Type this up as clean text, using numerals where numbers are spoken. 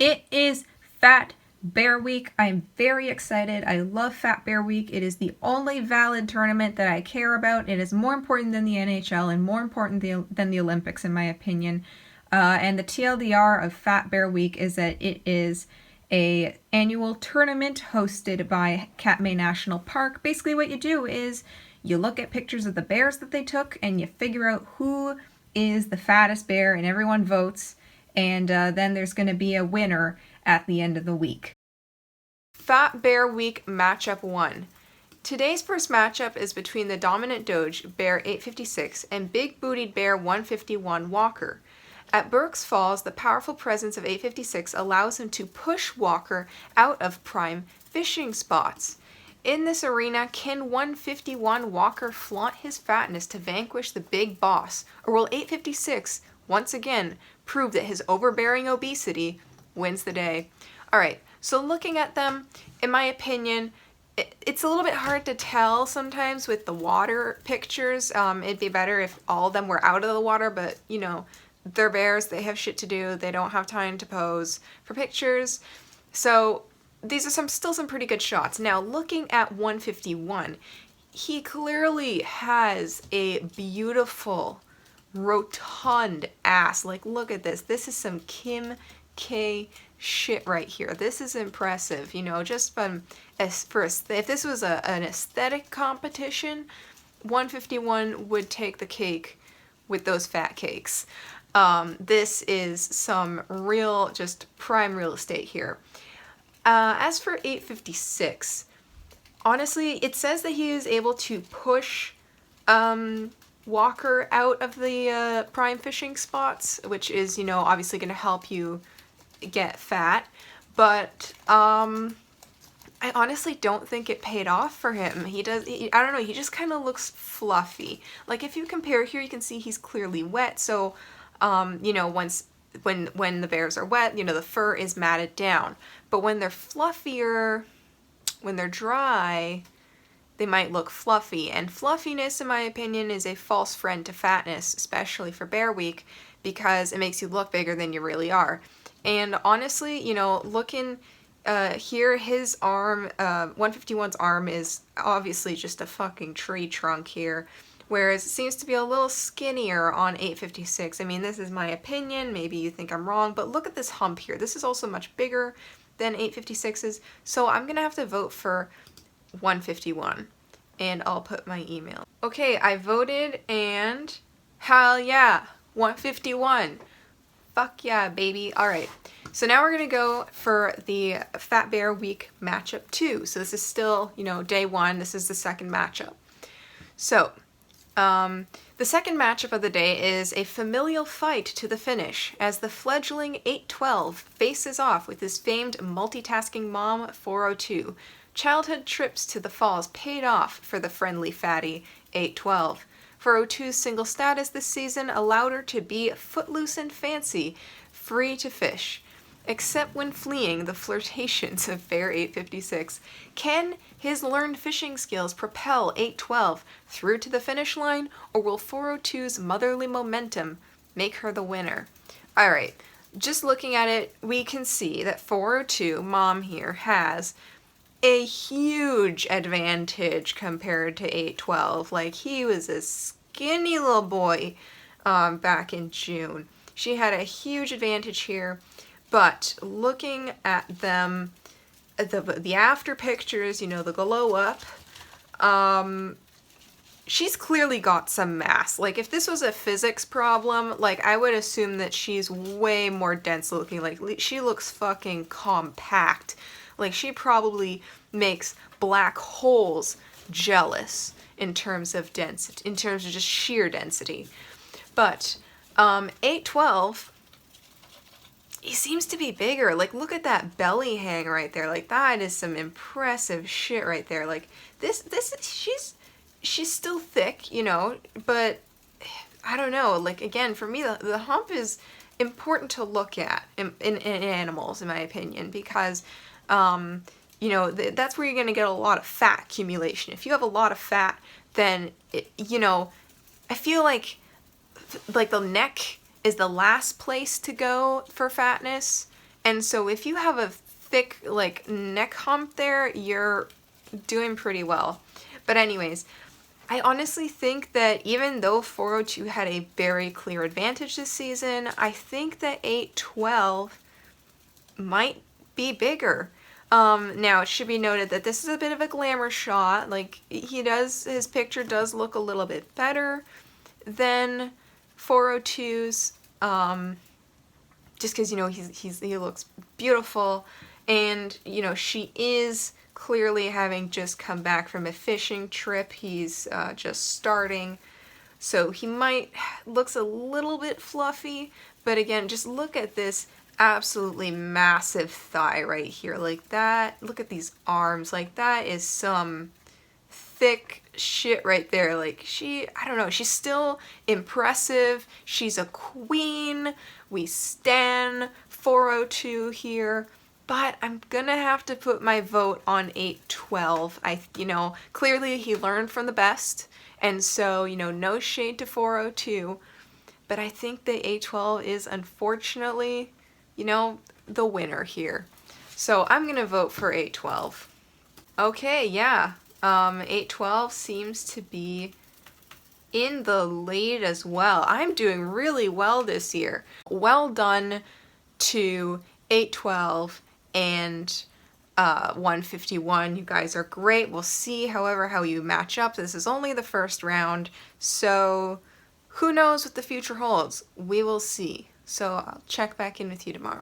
It is Fat Bear Week. I'm very excited. I love Fat Bear Week. It is the only valid tournament that I care about. It is more important than the NHL and more important than the Olympics, in my opinion. And the TLDR of Fat Bear Week is that it is a annual tournament hosted by Katmai National Park. Basically what you do is you look at pictures of the bears that they took and you figure out who is the fattest bear, and everyone votes. And then there's going to be a winner at the end of the week. Fat Bear Week Matchup 1. Today's first matchup is between the dominant Doge, Bear 856, and Big Bootied Bear 151, Walker. At Burke's Falls, the powerful presence of 856 allows him to push Walker out of prime fishing spots. In this arena, can 151 Walker flaunt his fatness to vanquish the big boss, or will 856 once again prove that his overbearing obesity wins the day? Alright, so looking at them, in my opinion, it's a little bit hard to tell sometimes with the water pictures. It'd be better if all of them were out of the water, but you know, they're bears, they have shit to do, they don't have time to pose for pictures. So these are still some pretty good shots. Now looking at 151, he clearly has a beautiful rotund ass. Like, look at this. This is some Kim K shit right here. This is impressive, you know, just from if this was an aesthetic competition, 151 would take the cake with those fat cakes. This is some real, just prime real estate here. As for 856, honestly, it says that he is able to push Walker out of the prime fishing spots, which is, you know, obviously going to help you get fat, but I honestly don't think it paid off for him. I don't know, he just kind of looks fluffy. Like, if you compare here, you can see he's clearly wet, so you know, when the bears are wet, you know, the fur is matted down, but when they're fluffier, when they're dry, they might look fluffy, and fluffiness, in my opinion, is a false friend to fatness, especially for Bear Week, because it makes you look bigger than you really are. And honestly, you know, looking here, his arm, 151's arm is obviously just a fucking tree trunk here, whereas it seems to be a little skinnier on 856. I mean, this is my opinion, maybe you think I'm wrong, but look at this hump here. This is also much bigger than 856's, so I'm gonna have to vote for 151, and I'll put my email. Okay, I voted, and hell yeah, 151. Fuck yeah, baby. Alright, so now we're gonna go for the Fat Bear Week matchup 2. So this is still, you know, day 1. This is the second matchup. So, the second matchup of the day is a familial fight to the finish, as the fledgling 812 faces off with his famed multitasking mom 402. Childhood trips to the falls paid off for the friendly fatty 812. 402's single status this season allowed her to be footloose and fancy, free to fish. Except when fleeing the flirtations of Bear 856. Can his learned fishing skills propel 812 through to the finish line, or will 402's motherly momentum make her the winner? Alright, just looking at it, we can see that 402, mom here, has a huge advantage compared to 812. Like, he was a skinny little boy back in June. She had a huge advantage here, but looking at them, the after pictures, you know, the glow up, she's clearly got some mass. Like, if this was a physics problem, like, I would assume that she's way more dense looking. Like, she looks fucking compact. Like, she probably makes black holes jealous in terms of density, in terms of just sheer density. But 812, he seems to be bigger. Like, look at that belly hang right there. Like, that is some impressive shit right there. Like, she's still thick, you know, but I don't know. Like, again, for me, the hump is important to look at in animals, in my opinion, because you know, that's where you're going to get a lot of fat accumulation. If you have a lot of fat, then, you know, I feel like the neck is the last place to go for fatness, And so if you have a thick like neck hump there, you're doing pretty well. But anyways, I honestly think that even though 402 had a very clear advantage this season, I think that 812 might be bigger. Now it should be noted that this is a bit of a glamour shot. Like his picture does look a little bit better than 402's. Just because, you know, he looks beautiful, and, you know, she is clearly having just come back from a fishing trip. He's just starting, so he looks a little bit fluffy, but again, just look at this absolutely massive thigh right here, like that. Look at these arms, like that is some thick shit right there. Like I don't know, she's still impressive. She's a queen. We stan 402 here, but I'm gonna have to put my vote on 812. You know, clearly he learned from the best, and so, you know, no shade to 402, but I think that 812 is unfortunately, you know, the winner here. So I'm gonna vote for 812. Okay, yeah. 812 seems to be in the lead as well. I'm doing really well this year. Well done to 812 and 151. You guys are great. We'll see, however, how you match up. This is only the first round, so who knows what the future holds? We will see. So I'll check back in with you tomorrow.